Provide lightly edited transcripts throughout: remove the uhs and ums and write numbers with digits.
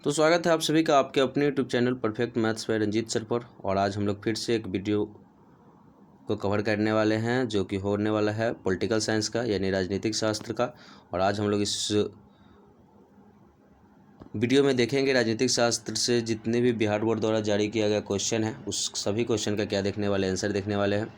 तो स्वागत है आप सभी का आपके अपने YouTube channel perfect maths by Ranjit sir पर। और आज हम लोग फिर से एक वीडियो को कवर करने वाले हैं जो कि होने वाला है पॉलिटिकल साइंस का यानी राजनीतिक शास्त्र का। और आज हम लोग इस वीडियो में देखेंगे राजनीतिक शास्त्र से जितने भी बिहार बोर्ड द्वारा जारी किया गया क्वेश्चन है उस सभी क्वेश्चन का क्या देखने वाले आंसर देखने वाले हैं।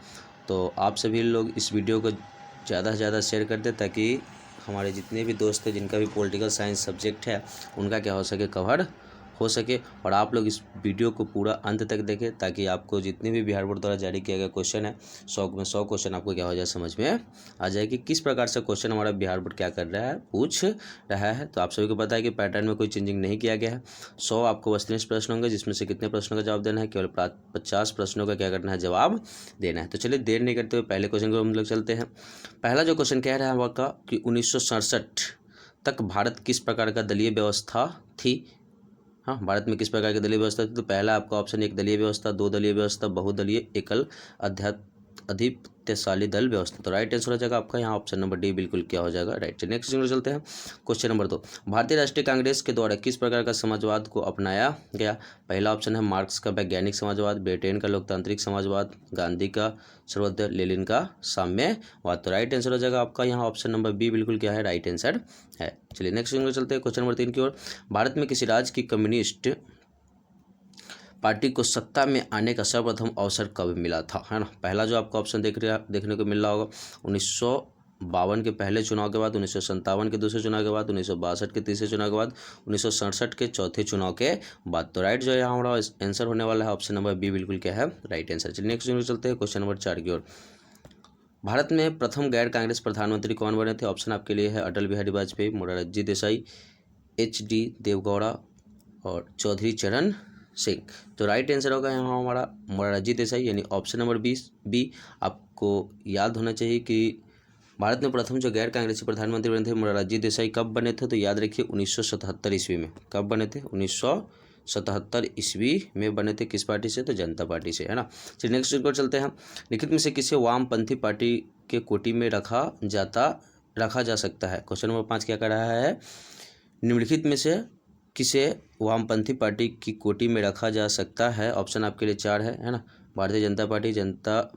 तो आप सभी लोग इस वीडियो को ज़्यादा से ज़्यादा शेयर कर दें ताकि हमारे जितने भी दोस्त हैं जिनका भी पॉलिटिकल साइंस सब्जेक्ट है उनका क्या हो सके कवर हो सके। और आप लोग इस वीडियो को पूरा अंत तक देखें ताकि आपको जितने भी बिहार बोर्ड द्वारा जारी किया गया क्वेश्चन है 100 में 100 क्वेश्चन आपको क्या हो जाए समझ में आ जाए कि किस प्रकार से क्वेश्चन हमारा बिहार बोर्ड क्या कर रहा है पूछ रहा है। तो आप सभी को पता है कि पैटर्न में कोई चेंजिंग नहीं किया गया है। 100 आपको वस्तुनिष्ठ प्रश्न होंगे जिसमें से कितने प्रश्नों का जवाब देना है, केवल 50 प्रश्नों का क्या करना है जवाब देना है। तो चलिए देर नहीं करते हुए पहले क्वेश्चन को हम लोग चलते हैं। पहला जो क्वेश्चन कह रहा है आपका कि 1967 तक भारत किस प्रकार का दलीय व्यवस्था थी। हाँ, भारत में किस प्रकार की दलीय व्यवस्था थी। तो पहला आपका ऑप्शन एक दलीय व्यवस्था, दो दलीय व्यवस्था, बहुदलीय, एकल अधिपत्यशाली दल व्यवस्था। तो राइट आंसर हो जाएगा आपका यहाँ ऑप्शन नंबर डी बिल्कुल क्या हो जाएगा राइट। नेक्स्ट क्वेश्चन चलते हैं। क्वेश्चन नंबर 2, भारतीय राष्ट्रीय कांग्रेस के द्वारा किस प्रकार का समाजवाद को अपनाया गया। पहला ऑप्शन है मार्क्स का वैज्ञानिक समाजवाद, ब्रिटेन का लोकतांत्रिक समाजवाद, गांधी का सर्वोदय, लेनिन का साम्यवाद। तो राइट आंसर हो जाएगा आपका यहाँ ऑप्शन नंबर बी बिल्कुल क्या है राइट आंसर है। चलिए नेक्स्ट क्वेश्चन चलते हैं। क्वेश्चन नंबर 3 की ओर, भारत में किसी राज्य की कम्युनिस्ट पार्टी को सत्ता में आने का सर्वप्रथम अवसर कब मिला था, है ना। पहला जो आपको ऑप्शन देखने को मिल रहा होगा 1952 के पहले चुनाव के बाद, 1957 के दूसरे चुनाव के बाद, 1962 के तीसरे चुनाव के बाद, 1967 के चौथे चुनाव के बाद। तो राइट जो है यहाँ हमारा आंसर होने वाला है ऑप्शन नंबर बी बिल्कुल क्या है राइट आंसर। चलिए नेक्स्ट क्वेश्चन चलते हैं। क्वेश्चन नंबर 4 की ओर, भारत में प्रथम गैर कांग्रेस प्रधानमंत्री कौन बने थे। ऑप्शन आपके लिए है अटल बिहारी वाजपेयी, मोरारजी देसाई, एच.डी. देवगौड़ा और चौधरी चरण सिंह। तो राइट आंसर होगा यहाँ हमारा मोरारजी देसाई यानी ऑप्शन नंबर बी। आपको याद होना चाहिए कि भारत में प्रथम जो गैर कांग्रेसी प्रधानमंत्री बने थे मोरारजी देसाई कब बने थे। तो याद रखिए 1977 ईस्वी में। कब बने थे 1977 ईस्वी में बने थे। किस पार्टी से, तो जनता पार्टी से, है ना। चलिए नेक्स्ट पर चलते हैं। निम्नलिखित में से किसे वामपंथी पार्टी के कोटि में रखा जा सकता है। क्वेश्चन नंबर 5 क्या कर रहा है, निम्नलिखित में से किसे वामपंथी पार्टी की कोटि में रखा जा सकता है। ऑप्शन आपके लिए 4 है ना। भारतीय जनता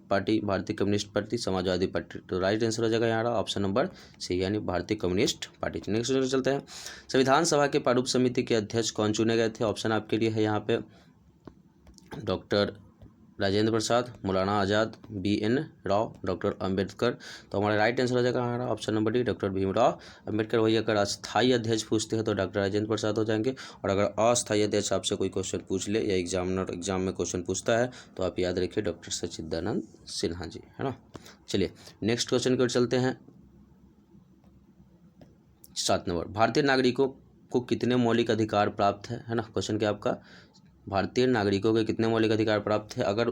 पार्टी, भारतीय कम्युनिस्ट पार्टी, समाजवादी पार्टी। तो राइट आंसर हो जाएगा यहाँ ऑप्शन नंबर सी यानी भारतीय कम्युनिस्ट पार्टी। नेक्स्ट चलते हैं। संविधान सभा के प्रारूप समिति के अध्यक्ष कौन चुने गए थे। ऑप्शन आपके लिए है यहाँ पे डॉक्टर राजेंद्र प्रसाद, मौलाना आज़ाद, B.N. राव, डॉक्टर अंबेडकर। तो हमारा राइट आंसर हो जाएगा हमारा option number D doctor Bhimrao Ambedkar. वही अगर अस्थायी अध्यक्ष पूछते हैं तो डॉक्टर राजेंद्र प्रसाद हो जाएंगे। और अगर अस्थायी अध्यक्ष आपसे कोई क्वेश्चन पूछ ले या एग्जाम में क्वेश्चन पूछता है तो आप याद रखिए डॉक्टर सच्चिदानंद सिन्हा जी, है ना। चलिए नेक्स्ट क्वेश्चन की ओर चलते हैं। 7 नंबर, भारतीय नागरिकों को कितने मौलिक अधिकार प्राप्त है ना। क्वेश्चन क्या आपका, भारतीय नागरिकों के कितने मौलिक अधिकार प्राप्त है। अगर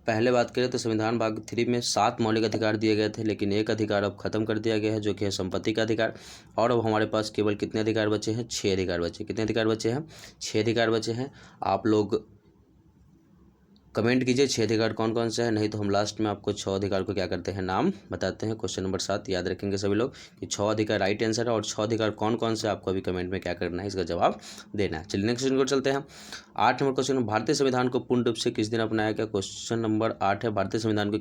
पहले बात करें तो संविधान भाग 3 में 7 मौलिक अधिकार दिए गए थे, लेकिन एक अधिकार अब खत्म कर दिया गया है जो कि है संपत्ति का अधिकार। और अब हमारे पास केवल कितने अधिकार बचे हैं, 6 अधिकार बचे। कितने अधिकार बचे हैं, 6 अधिकार बचे हैं। आप लोग कमेंट कीजिए 6 अधिकार कौन कौन से हैं, नहीं तो हम लास्ट में आपको 6 अधिकार को क्या करते हैं नाम बताते हैं। क्वेश्चन नंबर 7 याद रखेंगे सभी लोग कि 6 अधिकार राइट आंसर है और 6 अधिकार कौन कौन से आपको अभी कमेंट में क्या करना है इसका जवाब देना है। चलिए नेक्स्ट क्वेश्चन को चलते हैं। 8 नंबर क्वेश्चन, भारतीय संविधान को पूर्ण रूप से किस दिन अपनाया गया। क्वेश्चन नंबर 8 है, भारतीय संविधान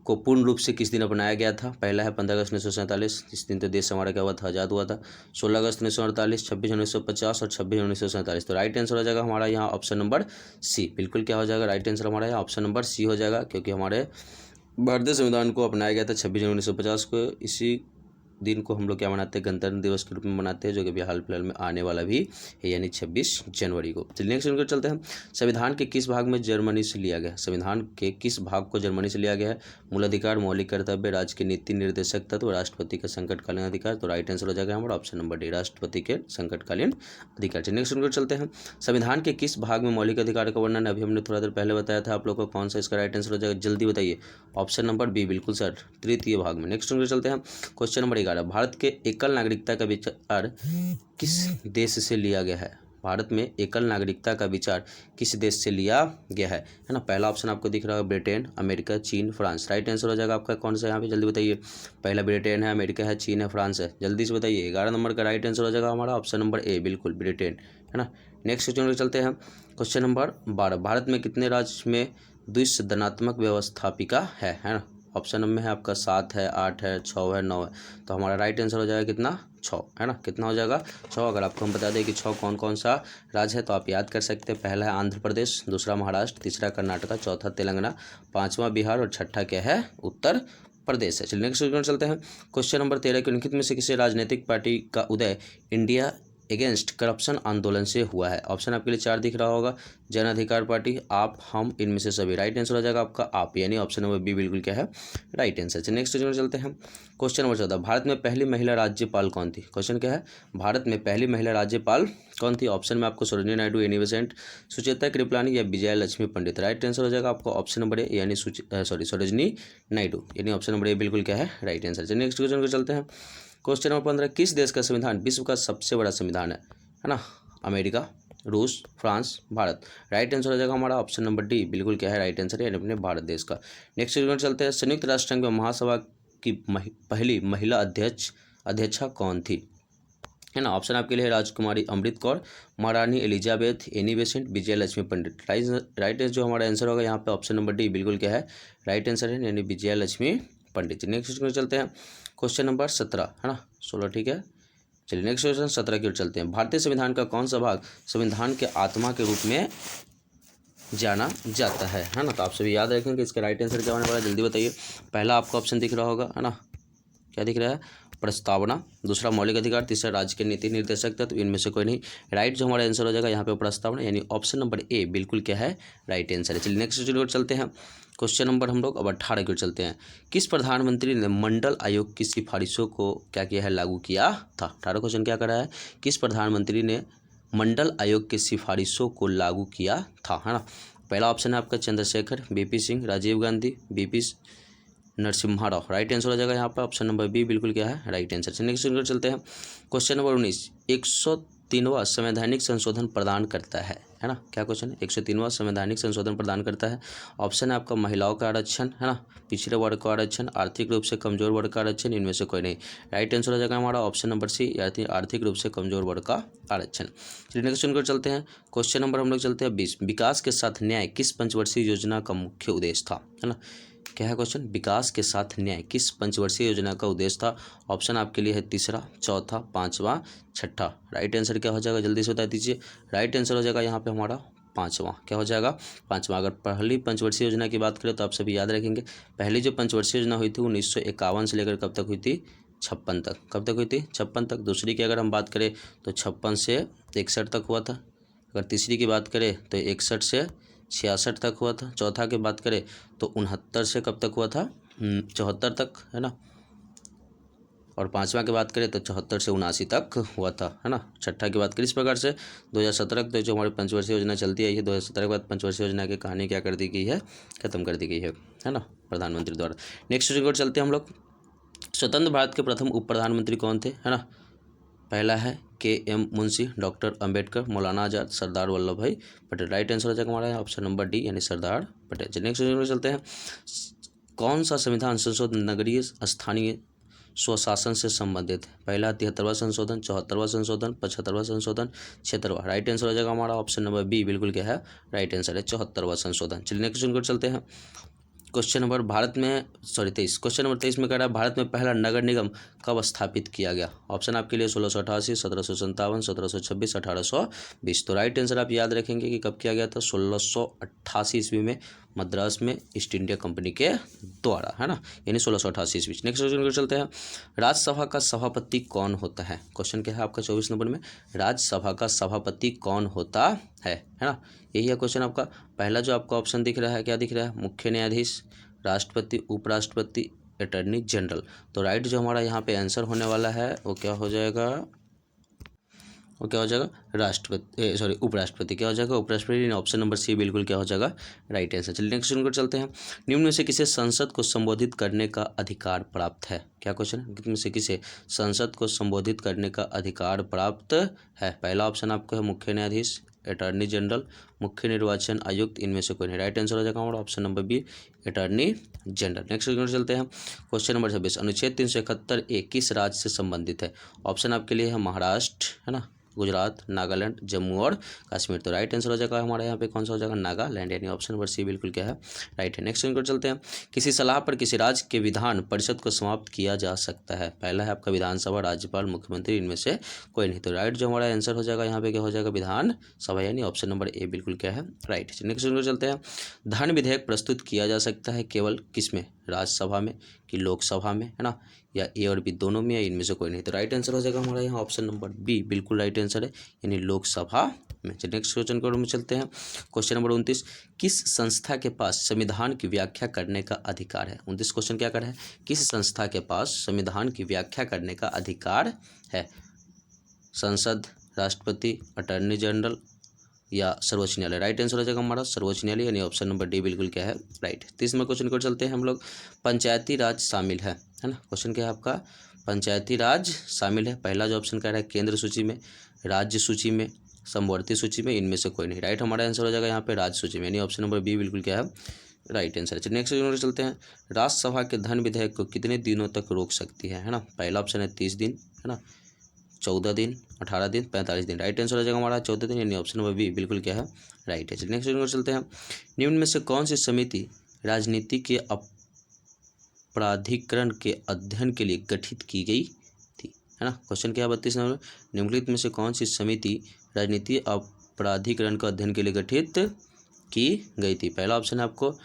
को पूर्ण रूप से किस दिन अपनाया गया था। पहला है 15 अगस्त 1947, इस दिन तो देश हमारा क्या हुआ था, आज़ाद हुआ था। 16 अगस्त 1948, 26 1950 और 26 1947। तो राइट आंसर हो जाएगा हमारा यहाँ ऑप्शन नंबर सी बिल्कुल क्या हो जाएगा राइट आंसर हमारा यहाँ ऑप्शन नंबर सी हो जाएगा, क्योंकि हमारे भारतीय संविधान को अपनाया गया था 26 जनवरी 1950 को। इसी दिन को हम लोग क्या मनाते हैं, गणतंत्र दिवस के रूप में मनाते हैं, जो कि अभी हाल फिलहाल में आने वाला भी है यानी 26 जनवरी को। चलिए नेक्स्ट क्वेश्चन चलते हैं। संविधान के किस भाग में जर्मनी से लिया गया। संविधान के किस भाग को जर्मनी से लिया गया है। मूल अधिकार, मौलिक कर्तव्य, राज्य के नीति निर्देशक तत्व, राष्ट्रपति का संकटकालीन अधिकार। तो राइट आंसर हो जाएगा हमारा ऑप्शन नंबर डी राष्ट्रपति के संकटकालीन अधिकार। चलिए नेक्स्ट क्वेश्चन चलते हैं। संविधान के किस भाग में मौलिक अधिकार का वर्णन अभी हमने थोड़ा देर पहले बताया था आप लोग को, कौन सा इसका राइट आंसर हो जाएगा जल्दी बताइए। ऑप्शन नंबर बी बिल्कुल सर, तृतीय भाग में। नेक्स्ट क्वेश्चन चलते हैं। क्वेश्चन नंबर 11, भारत के एकल नागरिकता का विचार किस देश से लिया गया है। भारत में एकल नागरिकता का विचार किस देश से लिया गया है ना। पहला ऑप्शन आपको दिख रहा है ब्रिटेन, अमेरिका, चीन, फ्रांस। राइट आंसर हो जाएगा आपका कौन सा यहाँ पे, जल्दी बताइए। पहला ब्रिटेन है, अमेरिका है, चीन है, फ्रांस है, जल्दी से बताइए। 11 नंबर का राइट आंसर हो जाएगा हमारा ऑप्शन नंबर ए, बिल्कुल ब्रिटेन, है ना। नेक्स्ट क्वेश्चन चलते हैं। क्वेश्चन नंबर 12, भारत में कितने राज्य में द्विसदनात्मक व्यवस्थापिका है ना। ऑप्शन में है आपका 7 है, 8 है, 6 है, 9 है। तो हमारा राइट आंसर हो जाएगा कितना, 6, है ना। कितना हो जाएगा, 6। अगर आपको हम बता दें कि 6 कौन कौन सा राज्य है तो आप याद कर सकते हैं। पहला है आंध्र प्रदेश, दूसरा महाराष्ट्र, तीसरा कर्नाटका, चौथा तेलंगाना, पाँचवा बिहार और छठा क्या है, उत्तर प्रदेश है। चलिए नेक्स्ट क्वेश्चन चलते हैं। क्वेश्चन नंबर 13 के निम्नलिखित में से किसी राजनीतिक पार्टी का उदय इंडिया अगेंस्ट करप्शन आंदोलन से हुआ है। ऑप्शन आपके लिए 4 दिख रहा होगा, जन अधिकार पार्टी, आप, हम, इनमें से सभी। राइट आंसर हो जाएगा आपका आप, यानी ऑप्शन नंबर बी बिल्कुल क्या है, राइट आंसर। चलिए नेक्स्ट क्वेश्चन चलते हैं। क्वेश्चन नंबर 14, भारत में पहली महिला राज्यपाल कौन थी। क्वेश्चन क्या है, भारत में पहली महिला राज्यपाल कौन थी। ऑप्शन में आपको सरोजिनी नायडू, एनी बेसेंट, सुचेता कृपलानी या विजया लक्ष्मी पंडित। राइट आंसर हो जाएगा आपको ऑप्शन नंबर ए, यानी सरोजिनी नायडू, यानी ऑप्शन नंबर ए बिल्कुल क्या है, राइट आंसर। चलिए नेक्स्ट क्वेश्चन को चलते हैं। क्वेश्चन नंबर 15, किस देश का संविधान विश्व का सबसे बड़ा संविधान है ना। अमेरिका, रूस, फ्रांस, भारत। राइट आंसर हो जाएगा हमारा ऑप्शन नंबर डी, बिल्कुल क्या है, राइट आंसर है, अपने भारत देश का। नेक्स्ट क्वेश्चन चलते हैं। संयुक्त राष्ट्र संघ में महासभा की पहली महिला अध्यक्षा कौन थी, है ना। ऑप्शन आपके लिए राजकुमारी अमृत कौर, महारानी एलिजाबेथ, एनी बेसेंट, विजय लक्ष्मी पंडित। राइट जो हमारा आंसर होगा यहाँ पे ऑप्शन नंबर डी बिल्कुल क्या है, राइट आंसर है, यानी विजय लक्ष्मी पंडित। नेक्स्ट क्वेश्चन चलते हैं। क्वेश्चन नंबर 17, है ना, 16 ठीक है। चलिए नेक्स्ट क्वेश्चन 17 की ओर चलते हैं। भारतीय संविधान का कौन सा भाग संविधान के आत्मा के रूप में जाना जाता है ना। तो आप सभी याद रखेंगे इसका राइट आंसर क्या होने वाला है, जल्दी बताइए। पहला आपका ऑप्शन दिख रहा होगा, है ना, क्या दिख रहा है, प्रस्तावना, दूसरा मौलिक अधिकार, तीसरा राज्य के नीति निर्देशक तत्व, इनमें से कोई नहीं। राइट जो हमारा आंसर हो जाएगा यहाँ पे प्रस्तावना, यानी ऑप्शन नंबर ए बिल्कुल क्या है, राइट आंसर है। चलिए नेक्स्ट क्वेश्चन की ओर चलते हैं। क्वेश्चन नंबर हम लोग अब 18 की ओर चलते हैं। किस प्रधानमंत्री ने मंडल आयोग की सिफारिशों को क्या किया है, लागू किया था। 18 क्वेश्चन क्या कर रहा है, किस प्रधानमंत्री ने मंडल आयोग की सिफारिशों को लागू किया था, है ना। पहला ऑप्शन है आपका Chandrashekhar, BP Singh, Rajiv Gandhi, BP Narasimha Rao. Right answer हो जाएगा यहाँ पर ऑप्शन नंबर बी बिल्कुल क्या है, राइट आंसर। नेक्स्ट क्वेश्चन चलते हैं। क्वेश्चन नंबर 19, 103वां संवैधानिक संशोधन प्रदान करता है ना। क्या क्वेश्चन है, 103वां संवैधानिक संशोधन प्रदान करता है। ऑप्शन है आपका महिलाओं का आरक्षण, है ना, पिछड़े वर्ग का आरक्षण, आर्थिक रूप से कमजोर वर्ग का आरक्षण, इनमें से कोई नहीं। राइट आंसर हो जाएगा हमारा ऑप्शन नंबर सी, आर्थिक रूप से कमजोर वर्ग का आरक्षण। चलिए नेक्स्ट क्वेश्चन चलते हैं। क्वेश्चन नंबर हम लोग चलते हैं 20, विकास के साथ न्याय किस पंचवर्षीय योजना का मुख्य उद्देश्य था, है ना। क्या है क्वेश्चन, विकास के साथ न्याय किस पंचवर्षीय योजना का उद्देश्य था। ऑप्शन आपके लिए है तीसरा, चौथा, पांचवा, छठा। राइट आंसर क्या हो जाएगा, जल्दी से बता दीजिए। राइट आंसर हो जाएगा यहाँ पे हमारा पांचवा, क्या हो जाएगा, पांचवा। अगर पहली पंचवर्षीय योजना की बात करें तो आप सभी याद रखेंगे, पहली जो पंचवर्षीय योजना हुई थी 1951 से लेकर कब तक हुई थी, 56 तक। कब तक हुई थी, 56 तक। दूसरी की अगर हम बात करें तो 56 से 61 तक हुआ था। अगर तीसरी की बात करें तो 61 से 66 तक हुआ था। चौथा की बात करें तो 69 से कब तक हुआ था, 74 तक, है ना। और पांचवा की बात करें तो 74 से 79 तक हुआ था, है ना। छठा की बात करें इस प्रकार से 2017 तक जो हमारी पंचवर्षीय योजना चलती आई है, 2017 के बाद पंचवर्षीय योजना की कहानी क्या कर दी गई है, खत्म कर दी गई है ना, प्रधानमंत्री द्वारा। नेक्स्ट रिकॉर्ड चलते हैं हम लोग। स्वतंत्र भारत के प्रथम उप प्रधानमंत्री कौन थे, है ना। पहला है के.एम. मुंशी, डॉक्टर अंबेडकर, मौलाना आजाद, सरदार वल्लभ भाई पटेल। राइट आंसर हो जाएगा हमारा ऑप्शन नंबर डी, यानी सरदार पटेल। नेक्स्ट चलते हैं। कौन सा संविधान संशोधन नगरीय स्थानीय स्वशासन से संबंधित है। पहला 73वां संशोधन, 74वां संशोधन, 75वां संशोधन, 76वां। राइट आंसर हो जाएगा हमारा ऑप्शन नंबर बी बिल्कुल क्या है, राइट आंसर है, 74वां संशोधन। चलिए नेक्स्ट क्वेश्चन चलते हैं। क्वेश्चन नंबर 23 क्वेश्चन नंबर 23 में कह रहा है भारत में पहला नगर निगम कब स्थापित किया गया। ऑप्शन आपके लिए 1688, 1757, 1726, 1820। तो राइट आंसर आप याद रखेंगे कि कब किया गया था, 1688 ईस्वी में मद्रास में ईस्ट इंडिया कंपनी के द्वारा, है ना, यानी 1688 ईस्वी। नेक्स्ट क्वेश्चन को चलते हैं। राज्यसभा का सभापति कौन होता है। क्वेश्चन क्या है आपका 24 नंबर में, राज्यसभा का सभापति कौन होता है ना। यही है क्वेश्चन आपका। पहला जो आपका ऑप्शन दिख रहा है, क्या दिख रहा है, मुख्य न्यायाधीश, राष्ट्रपति, उपराष्ट्रपति, अटॉर्नी जनरल। तो राइट जो हमारा यहाँ पे आंसर होने वाला है वो क्या हो जाएगा, वो क्या हो जाएगा, राष्ट्रपति, सॉरी उपराष्ट्रपति। क्या हो जाएगा, उपराष्ट्रपति। ऑप्शन नंबर सी बिल्कुल क्या हो जाएगा, राइट आंसर। चलिए नेक्स्ट क्वेश्चन पर चलते हैं। निम्न में से किसे संसद को संबोधित करने का अधिकार प्राप्त है? क्या क्वेश्चन है, निम्न में से किसे संसद को संबोधित करने का अधिकार प्राप्त है? पहला ऑप्शन आपको है मुख्य न्यायाधीश, अटॉर्नी जनरल, मुख्य निर्वाचन आयुक्त, इनमें से कोई नहीं। राइट आंसर हो जाएगा हमारा option number B, attorney general. Next question चलते हैं। क्वेश्चन नंबर 26, अनुच्छेद 371 किस राज्य से संबंधित है? ऑप्शन आपके लिए है महाराष्ट्र, है ना, गुजरात, नागालैंड, जम्मू और कश्मीर। तो राइट आंसर हो जाएगा हमारे यहाँ पे कौन सा हो जाएगा, नागालैंड, यानी ऑप्शन नंबर सी बिल्कुल क्या है, राइट है। नेक्स्ट क्वेश्चन चलते हैं। किसी सलाह पर किसी राज्य के विधान परिषद को समाप्त किया जा सकता है? पहला है आपका विधानसभा, राज्यपाल, मुख्यमंत्री, इनमें से कोई नहीं। तो राइट जो हमारा आंसर हो जाएगा यहाँ पे क्या हो जाएगा, विधानसभा, यानी ऑप्शन नंबर ए बिल्कुल क्या है, राइट। नेक्स्ट क्वेश्चन चलते हैं। धन विधेयक प्रस्तुत किया जा सकता है केवल किस में, राज्यसभा में कि लोकसभा में, है ना, या ए और बी दोनों में, या इनमें से कोई नहीं। तो राइट आंसर हो जाएगा हमारा यहाँ ऑप्शन नंबर बी बिल्कुल राइट आंसर है, यानी लोकसभा में। नेक्स्ट क्वेश्चन को हम चलते हैं। क्वेश्चन नंबर 29, किस संस्था के पास संविधान की व्याख्या करने का अधिकार है? 29 क्वेश्चन क्या कर है, किस संस्था के पास संविधान की व्याख्या करने का अधिकार है? संसद, राष्ट्रपति, अटॉर्नी जनरल या सर्वोच्च न्यायालय? राइट आंसर हो जाएगा हमारा सर्वोच्च न्यायालय, यानी ऑप्शन नंबर डी बिल्कुल क्या है, राइट। 30वें क्वेश्चन को चलते हैं हम लोग। पंचायती राज शामिल है ना, क्वेश्चन क्या है आपका, पंचायती राज शामिल है। पहला जो ऑप्शन कह रहा है केंद्र सूची में, राज्य सूची में, समवर्ती सूची में, इनमें से कोई नहीं। राइट हमारा आंसर हो जाएगा यहाँ पे राज्य सूची में, यानी ऑप्शन नंबर बी बिल्कुल क्या है, राइट आंसर है। नेक्स्ट क्वेश्चन चलते हैं। राज्यसभा के धन विधेयक को कितने दिनों तक रोक सकती है ना? पहला ऑप्शन है 30 दिन, है ना, 14 दिन, 18 दिन, 45 दिन। राइट आंसर हो जाएगा हमारा 14 दिन, यानी ऑप्शन नंबर बी बिल्कुल क्या है, राइट है। चलिए नेक्स्ट क्वेश्चन चलते हैं। निम्न में से कौन सी समिति राजनीति के अपराधीकरण के अध्ययन के लिए गठित की गई थी, है ना? क्वेश्चन क्या है 32 नंबर, निम्नलिखित में से कौन सी समिति राजनीति अपराधीकरण का अध्ययन के लिए गठित की गई थी? पहला ऑप्शन है आपको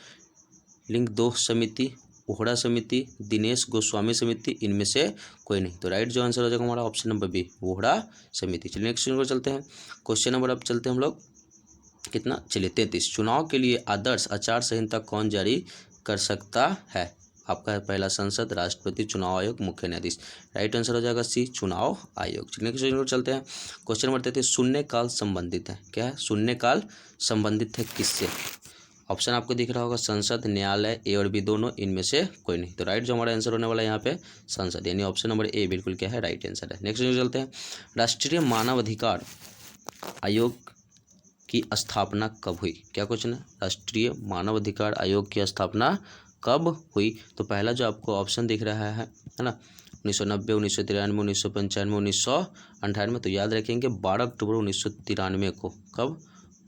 लिंग दोष समिति, ओहड़ा समिति, दिनेश गोस्वामी समिति, इनमें से कोई नहीं। तो राइट जो आंसर हो जाएगा हमारा ऑप्शन नंबर बी, ओहड़ा समिति। चलिए नेक्स्ट क्वेश्चन पर चलते हैं। क्वेश्चन नंबर अब चलते हैं हम लोग कितना, चलिए 33, चुनाव के लिए आदर्श आचार संहिता कौन जारी कर सकता है? आपका है पहला संसद, राष्ट्रपति, चुनाव आयोग, मुख्य न्यायाधीश। राइट आंसर हो जाएगा सी, चुनाव आयोग। नेक्स्ट क्वेश्चन पर चलते हैं। क्वेश्चन नंबर 33, शून्यकाल संबंधित है, क्या है, शून्यकाल संबंधित है किससे? ऑप्शन आपको दिख रहा होगा संसद, न्यायालय, ए और बी दोनों, इनमें से कोई नहीं। तो राइट जो हमारा आंसर होने वाला है यहाँ पे संसद, यानी ऑप्शन नंबर ए बिल्कुल क्या है, राइट आंसर है। नेक्स्ट चलते हैं। राष्ट्रीय मानवाधिकार आयोग की स्थापना कब हुई? क्या क्वेश्चन है, राष्ट्रीय मानवाधिकार आयोग की स्थापना कब हुई? तो पहला जो आपको ऑप्शन दिख रहा है ना, 1990, 1993, 1995, 1998। तो याद रखेंगे 12 अक्टूबर 1993 को, कब,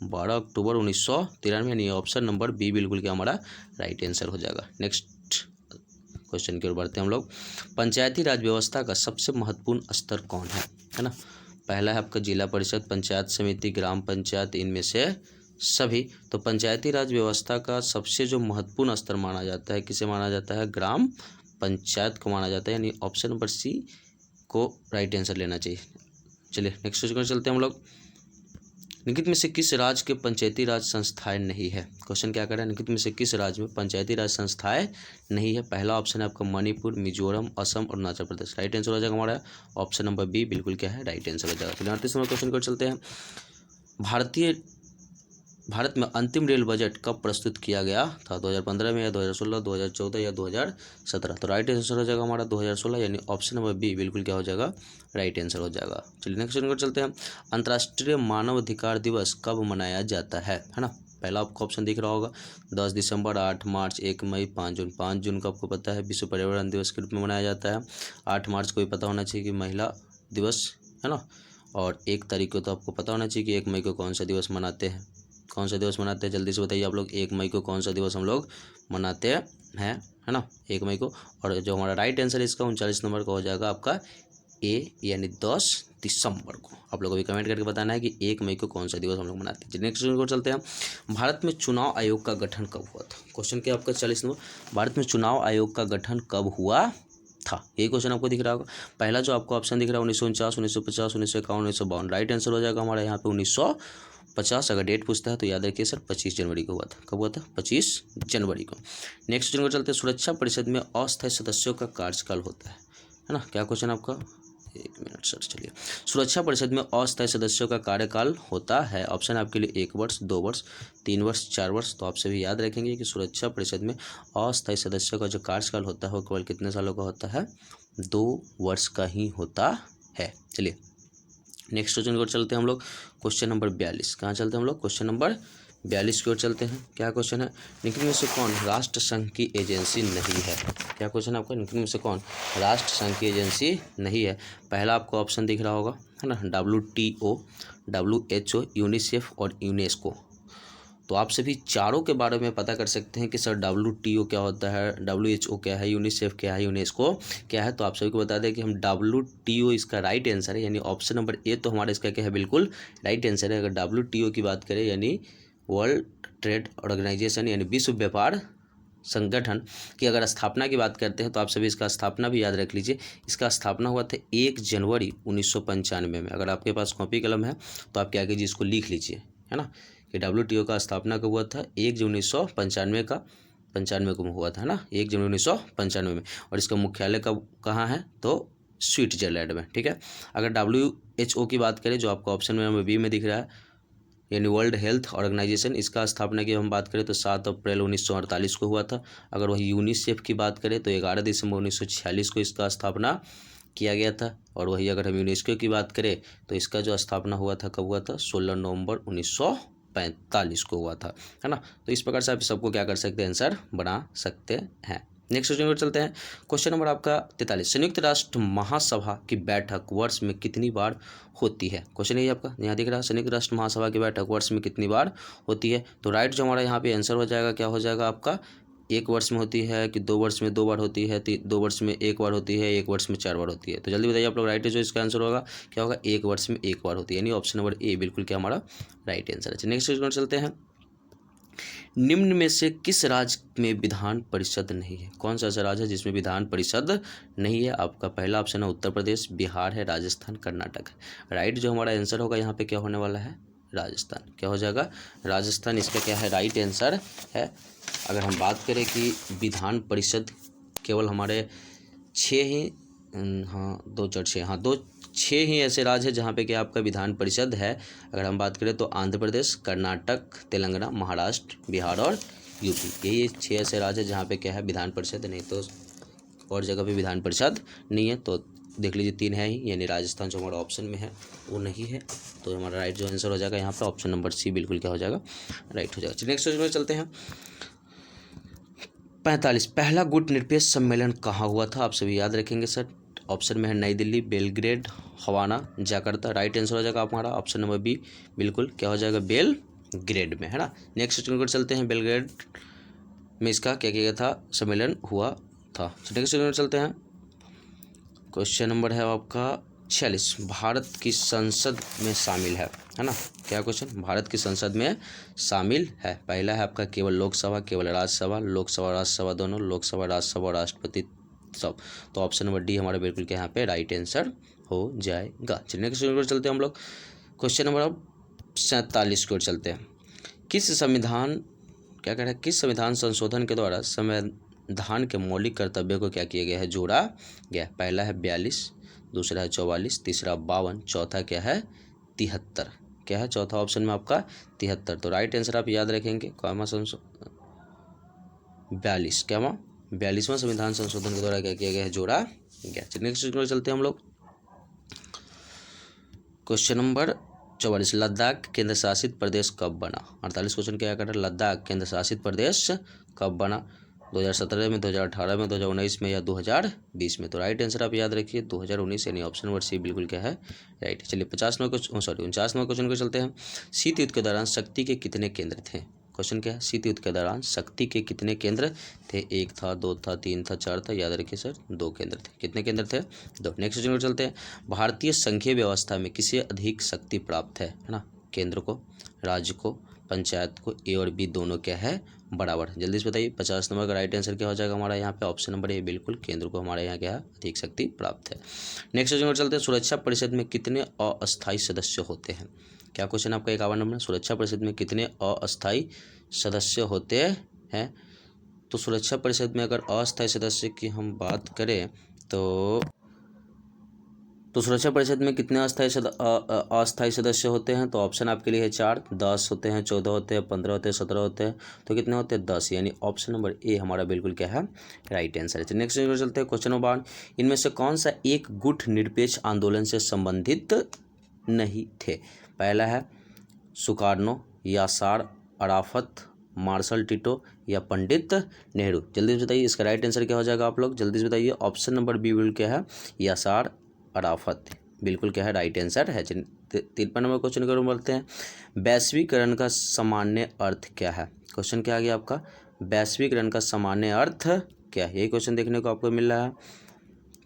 12 अक्टूबर 1993, यानी ऑप्शन नंबर बी बिल्कुल क्या हमारा राइट आंसर हो जाएगा। नेक्स्ट क्वेश्चन की ओर बढ़ते हैं हम लोग। पंचायती राज व्यवस्था का सबसे महत्वपूर्ण स्तर कौन है ना? पहला है आपका जिला परिषद, पंचायत समिति, ग्राम पंचायत, इनमें से सभी। तो पंचायती राज व्यवस्था का सबसे जो महत्वपूर्ण स्तर माना जाता है, किसे माना जाता है, ग्राम पंचायत को माना जाता है, यानी ऑप्शन नंबर सी को राइट आंसर लेना चाहिए। चलिए नेक्स्ट क्वेश्चन चलते हैं हम लोग। निम्नलिखित में से किस राज्य के पंचायती राज संस्थाएं नहीं है? क्वेश्चन क्या कर रहा है, निम्नलिखित में से किस राज्य में पंचायती राज संस्थाएं नहीं है? पहला ऑप्शन है आपका मणिपुर, मिजोरम, असम और अरुणाचल प्रदेश। राइट आंसर हो जाएगा हमारा ऑप्शन नंबर बी बिल्कुल क्या है, राइट आंसर हो जाएगा। चलिए 38 नंबर क्वेश्चन को चलते हैं। भारत में अंतिम रेल बजट कब प्रस्तुत किया गया था? 2015 में, या 2016, 2014 या 2017? तो राइट आंसर हो जाएगा हमारा 2016, यानी ऑप्शन नंबर बी बिल्कुल क्या हो जाएगा, राइट आंसर हो जाएगा। चलिए नेक्स्ट क्वेश्चन को चलते हैं। अंतर्राष्ट्रीय मानवाधिकार दिवस कब मनाया जाता है ना? पहला आपको ऑप्शन दिख रहा होगा 10 दिसंबर, 8 मार्च, 1 मई, 5 जून। 5 जून को आपको पता है विश्व पर्यावरण दिवस के रूप में मनाया जाता है। 8 मार्च को भी पता होना चाहिए कि महिला दिवस है ना, और 1 तारीख को तो आपको पता होना चाहिए कि 1 मई को कौन सा दिवस मनाते हैं। कौन सा दिवस मनाते हैं, जल्दी से बताइए आप लोग, 1 मई को कौन सा दिवस हम लोग मनाते हैं, है ना, 1 मई को। और जो हमारा राइट आंसर है इसका 39 नंबर का हो जाएगा आपका ए, यानी 10 दिसंबर को। आप लोगों को भी कमेंट करके बताना है कि 1 मई को कौन सा दिवस हम लोग मनाते हैं। नेक्स्ट क्वेश्चन को चलते हैं। भारत में चुनाव आयोग का गठन कब हुआ था? क्वेश्चन क्या आपका 40 नंबर, भारत में चुनाव आयोग का गठन कब हुआ था? ये क्वेश्चन आपको दिख रहा होगा। पहला जो आपको ऑप्शन दिख रहा है 1949, 1950, 1951, 1952। राइट आंसर हो जाएगा हमारा यहाँ पे 1950। अगर डेट पूछता है तो याद रखिए सर 25 जनवरी को हुआ था। कब हुआ था? 25 जनवरी को। नेक्स्ट क्वेश्चन को चलते हैं। सुरक्षा परिषद में अस्थायी सदस्यों का कार्यकाल होता है ना? क्या क्वेश्चन आपका एक मिनट सर, चलिए। सुरक्षा परिषद में अस्थायी सदस्यों का कार्यकाल होता है, ऑप्शन आपके लिए 1 वर्ष, 2 वर्ष, 3 वर्ष, 4 वर्ष। तो आप सभी याद रखेंगे कि सुरक्षा परिषद में अस्थायी सदस्यों का जो कार्यकाल होता है वो केवल कितने सालों का होता है, 2 वर्ष का ही होता है। चलिए नेक्स्ट क्वेश्चन की ओर चलते हैं हम लोग। क्वेश्चन नंबर 42, कहाँ चलते हैं हम लोग, क्वेश्चन नंबर 42 की ओर चलते हैं। क्या क्वेश्चन है, निम्न में से कौन राष्ट्र संघ की एजेंसी नहीं है। क्या क्वेश्चन है आपका, निम्न में से कौन राष्ट्र संघ की एजेंसी नहीं है। पहला आपको ऑप्शन दिख रहा होगा, है ना, WTO, WHO, यूनिसेफ और यूनेस्को। तो आप सभी चारों के बारे में पता कर सकते हैं कि सर WTO क्या होता है, WHO क्या है, यूनिसेफ क्या है, यूनेस्को क्या है। तो आप सभी को बता दें कि हम WTO इसका राइट आंसर है, यानी ऑप्शन नंबर ए तो हमारा इसका क्या है, बिल्कुल राइट आंसर है। अगर WTO की बात करें यानी वर्ल्ड ट्रेड ऑर्गेनाइजेशन यानी विश्व व्यापार संगठन की अगर स्थापना की बात करते हैं तो आप सभी इसका स्थापना भी याद रख लीजिए। इसका स्थापना हुआ था 1 जनवरी 1995 में। अगर आपके पास कॉपी कलम है तो आप क्या कीजिए, इसको लिख लीजिए, है ना, कि WTO का स्थापना कब हुआ था, 1 जनवरी 1995 को हुआ था, है ना, 1 जनवरी 1995 में। और इसका मुख्यालय कब कहाँ है, तो स्विट्जरलैंड में, ठीक है। अगर WHO की बात करें जो आपको ऑप्शन में नंबर बी में दिख रहा है, यानी वर्ल्ड हेल्थ ऑर्गेनाइजेशन, इसका स्थापना की हम बात करें तो 7 अप्रैल 1948 को हुआ था। अगर वही यूनिसेफ की बात करें तो 11 दिसंबर 1946 को इसका स्थापना किया गया था। और वही अगर हम यूनेस्को की बात करें तो इसका जो स्थापना हुआ था कब हुआ था, 16 नवंबर 1945 को हुआ था, है ना। तो इस प्रकार से आप सबको क्या कर सकते हैं, आंसर बना सकते हैं। नेक्स्ट क्वेश्चन पर चलते हैं। क्वेश्चन नंबर आपका 43, संयुक्त राष्ट्र महासभा की बैठक वर्ष में कितनी बार होती है। क्वेश्चन ये आपका यहाँ दिख रहा है, संयुक्त राष्ट्र महासभा की बैठक वर्ष में कितनी बार होती है। तो राइट जो हमारा यहाँ पे आंसर हो जाएगा, क्या हो जाएगा आपका, 1 वर्ष में होती है कि 2 वर्ष में 2 बार होती है, 2 वर्ष में 1 बार होती है, 1 वर्ष में 4 बार होती है। तो जल्दी बताइए आप लोग, राइट है जो इसका आंसर होगा, क्या होगा, 1 वर्ष में 1 बार होती है, यानी ऑप्शन नंबर ए बिल्कुल क्या हमारा राइट आंसर है। नेक्स्ट क्वेश्चन चलते हैं। निम्न में से किस राज्य में विधान परिषद नहीं है। कौन सा ऐसा राज्य है जिसमें विधान परिषद नहीं है। आपका पहला ऑप्शन है उत्तर प्रदेश, बिहार है, राजस्थान, कर्नाटक है। राइट जो हमारा आंसर होगा यहाँ पे क्या होने वाला है, राजस्थान। क्या हो जाएगा, राजस्थान इसका क्या है, राइट आंसर है। अगर हम बात करें कि विधान परिषद केवल हमारे 6 ही, हाँ 2 4 6, हाँ 6 ही ऐसे राज्य हैं जहाँ पे कि आपका विधान परिषद है। अगर हम बात करें तो आंध्र प्रदेश, कर्नाटक, तेलंगाना, महाराष्ट्र, बिहार और यूपी, यही 6 ऐसे राज्य हैं जहाँ पे क्या है, विधान परिषद नहीं। तो और जगह पे विधान परिषद नहीं है। तो देख लीजिए 3 है ही, यानी राजस्थान जो हमारा ऑप्शन में है वो नहीं है। तो हमारा राइट जो आंसर हो जाएगा यहाँ पर ऑप्शन नंबर सी बिल्कुल क्या हो जाएगा, राइट हो जाएगा। नेक्स्ट क्वेश्चन में चलते हैं। 45, पहला गुट निरपेक्ष सम्मेलन कहाँ हुआ था। आप सभी याद रखेंगे सर, ऑप्शन में है New Delhi, Belgrade, Havana, Jakarta. Right answer हो जाएगा हमारा ऑप्शन नंबर बी बिल्कुल क्या हो जाएगा, बेलग्रेड में, है ना। नेक्स्ट क्वेश्चन पर चलते हैं। बेलग्रेड में इसका क्या किया गया था, सम्मेलन हुआ था। नेक्स्ट क्वेश्चन पर चलते हैं। क्वेश्चन नंबर है आपका 46, भारत की संसद में शामिल है ना। क्या क्वेश्चन, भारत की संसद में शामिल है। पहला है आपका केवल लोकसभा, केवल राज्यसभा, लोकसभा राज्यसभा दोनों, लोकसभा राज्यसभा और राष्ट्रपति सब। तो ऑप्शन नंबर डी हमारा बिल्कुल क्या यहाँ पे राइट आंसर हो जाएगा। चलिए नेक्स्ट क्वेश्चन पर चलते हैं हम लोग। क्वेश्चन नंबर अब 47 की ओर चलते हैं। किस संविधान, क्या कह रहा है, किस संविधान संशोधन के द्वारा संविधान के मौलिक कर्तव्यों को क्या किया गया है, जोड़ा गया। पहला है 42, दूसरा है 44, तीसरा 52, चौथा क्या है 73। क्या है चौथा ऑप्शन में आपका 73। तो राइट आंसर आप याद रखेंगे, 42, क्या 42वां संविधान संशोधन के द्वारा क्या किया गया है, जोड़ा गया। नेक्स्ट क्वेश्चन चलते हैं हम लोग। क्वेश्चन नंबर 44, लद्दाख केंद्र शासित प्रदेश कब बना। 48 क्वेश्चन क्या कर रहा है, लद्दाख केंद्र शासित प्रदेश कब बना, 2017 में, 2018 में, 2019 में या 2020 में। तो राइट आंसर आप याद रखिए 2019, यानी ऑप्शन नंबर सी बिल्कुल क्या है राइट। चलिए 49वां क्वेश्चन को चलते हैं। शीत युद्ध के दौरान शक्ति के कितने केंद्र थे। क्वेश्चन क्या है, शीत युद्ध के दौरान शक्ति के कितने केंद्र थे। 1 था, 2 था, 3 था, 4 था। याद रखिए सर 2 केंद्र थे। कितने केंद्र थे, 2। नेक्स्ट क्वेश्चन को चलते हैं। भारतीय संघीय व्यवस्था में किसे अधिक शक्ति प्राप्त है ना। केंद्र को, राज्य को, पंचायत को। ए और बी दोनों क्या है, बराबर। जल्दी से बताइए 50 नंबर का राइट आंसर क्या हो जाएगा हमारा यहाँ पे ऑप्शन नंबर ए बिल्कुल केंद्र को हमारे यहाँ क्या है, अधिक शक्ति प्राप्त है। नेक्स्ट क्वेश्चन चलते हैं। सुरक्षा परिषद में कितने अस्थायी सदस्य होते हैं। क्या क्वेश्चन आपका 51 नंबर, सुरक्षा परिषद में कितने अस्थायी सदस्य होते हैं। तो सुरक्षा परिषद में अगर अस्थायी सदस्य की हम बात करें तो तो सुरक्षा परिषद में कितने अस्थायी सदस्य होते हैं? तो ऑप्शन आपके लिए है 4, 10 होते हैं, 14 होते हैं, 15 होते हैं, 17 होते हैं। तो कितने होते हैं? 10, यानी ऑप्शन नंबर ए हमारा बिल्कुल क्या है? राइट आंसर है। नेक्स्ट चलते हैं क्वेश्चन नंबर 8। इनमें से कौन सा एक गुट निरपेक्ष आंदोलन से संबंधित नहीं थे? पहला है सुकार्नो, यासार अराफत, मार्शल टिटो या पंडित नेहरू। जल्दी से बताइए इसका राइट आंसर क्या हो जाएगा? आप लोग जल्दी से बताइए। ऑप्शन नंबर बी बिल्कुल क्या है? यासार अराफत बिल्कुल क्या है? राइट आंसर है। 53 नंबर क्वेश्चन की ओर बढ़ते हैं। वैश्वीकरण का सामान्य अर्थ क्या है? क्वेश्चन क्या आ गया आपका? वैश्वीकरण का सामान्य अर्थ क्या है? यही क्वेश्चन देखने को आपको मिल रहा है।